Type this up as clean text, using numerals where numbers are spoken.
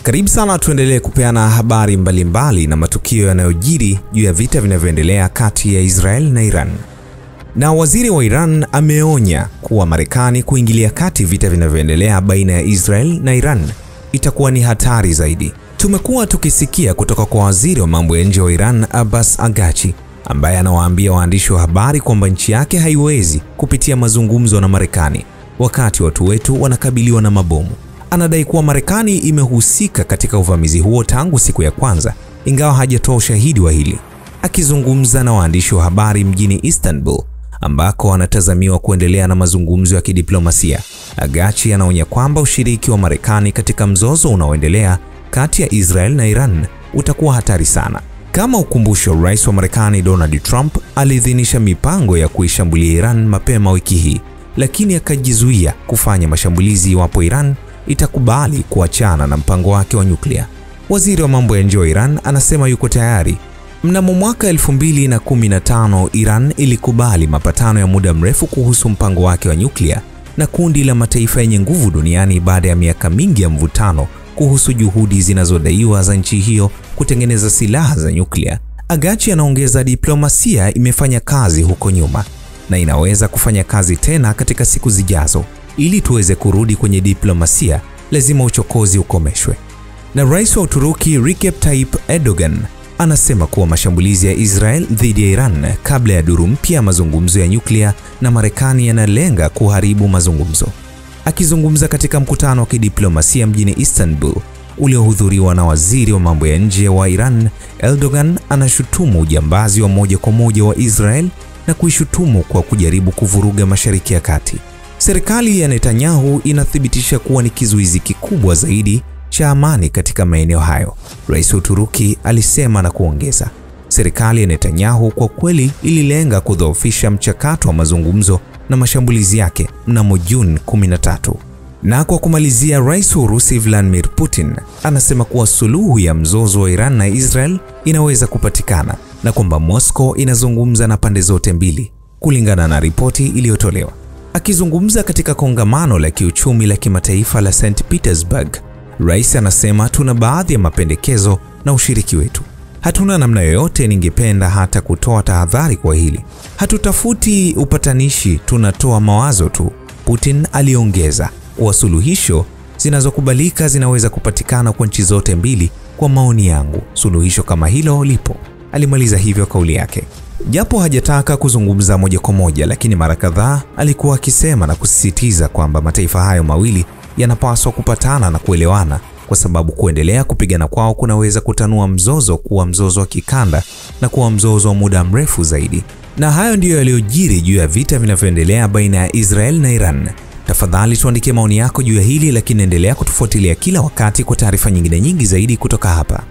Karibu sana, tuendelee kupeana habari mbalimbali na matukio yanayojiri juu ya vita vinavyoendelea kati ya Israel na Iran. Na waziri wa Iran ameonya kuwa Marekani kuingilia kati vita vinavyoendelea baina ya Israel na Iran itakuwa ni hatari zaidi. Tumekuwa tukisikia kutoka kwa waziri wa mambo ya nje wa Iran Abbas Araghchi, ambaye anawaambia waandishi wa habari kwamba nchi yake haiwezi kupitia mazungumzo na Marekani wakati watu wetu wanakabiliwa na mabomu. Anadai kuwa Marekani imehusika katika uvamizi huo tangu siku ya kwanza, ingawa hajatoa ushahidi wa hili. Akizungumza na waandishi wa habari mjini Istanbul, ambako anatazamiwa kuendelea na mazungumzo ya kidiplomasia, Araghchi anaonya kwamba ushiriki wa Marekani katika mzozo unaoendelea kati ya Israel na Iran utakuwa hatari sana. Kama ukumbusho, Rais wa Marekani Donald Trump aliidhinisha mipango ya kuishambulia Iran mapema wiki hii, lakini akajizuia kufanya mashambulizi iwapo Iran itakubali kuachana na mpango wake wa nyuklia. Waziri wa mambo ya nje wa Iran anasema yuko tayari. Mnamo mwaka 2015 Iran ilikubali mapatano ya muda mrefu kuhusu mpango wake wa nyuklia na kundi la mataifa yenye nguvu duniani baada ya miaka mingi ya mvutano kuhusu juhudi zinazodaiwa za nchi hiyo kutengeneza silaha za nyuklia. Araghchi anaongeza, diplomasia imefanya kazi huko nyuma na inaweza kufanya kazi tena katika siku zijazo. Ili tuweze kurudi kwenye diplomasia, lazima uchokozi ukomeshwe. Na Rais wa Uturuki Recep Tayyip Erdogan anasema kuwa mashambulizi ya Israel dhidi ya Iran kabla ya duru mpya ya mazungumzo ya nyuklia na Marekani yanalenga kuharibu mazungumzo. Akizungumza katika mkutano wa kidiplomasia mjini Istanbul uliohudhuriwa na waziri wa mambo ya nje wa Iran, Erdogan anashutumu ujambazi wa moja kwa moja wa Israel na kuishutumu kwa kujaribu kuvuruga Mashariki ya Kati. Serikali ya Netanyahu inathibitisha kuwa ni kizuizi kikubwa zaidi cha amani katika maeneo hayo, Rais wa Uturuki alisema na kuongeza, serikali ya Netanyahu kwa kweli ililenga kudhoofisha mchakato wa mazungumzo na mashambulizi yake mnamo Juni 13. Na kwa kumalizia, Rais wa Urusi Vladimir Putin anasema kuwa suluhu ya mzozo wa Iran na Israel inaweza kupatikana na kwamba Moscow inazungumza na pande zote mbili, kulingana na ripoti iliyotolewa. Akizungumza katika kongamano la kiuchumi la kimataifa la St. Petersburg, Rais anasema, tuna baadhi ya mapendekezo na ushiriki wetu. Hatuna namna yoyote, ningependa hata kutoa tahadhari kwa hili. Hatutafuti upatanishi, tunatoa mawazo tu. Putin aliongeza kuwa suluhisho zinazokubalika zinaweza kupatikana kwa nchi zote mbili. Kwa maoni yangu, suluhisho kama hilo lipo. Alimaliza hivyo kauli yake. Japo hajataka kuzungumza moja kwa moja, lakini mara kadhaa alikuwa akisema na kusisitiza kwamba mataifa hayo mawili yanapaswa kupatana na kuelewana, kwa sababu kuendelea kupigana kwao kunaweza kutanua mzozo kuwa mzozo wa kikanda na kuwa mzozo wa muda mrefu zaidi. Na hayo ndiyo yaliyojiri juu ya vita vinavyoendelea baina ya Israel na Iran. Tafadhali tuandikie maoni yako juu ya hili, lakini endelea kutufuatilia kila wakati kwa taarifa nyingine nyingi zaidi kutoka hapa.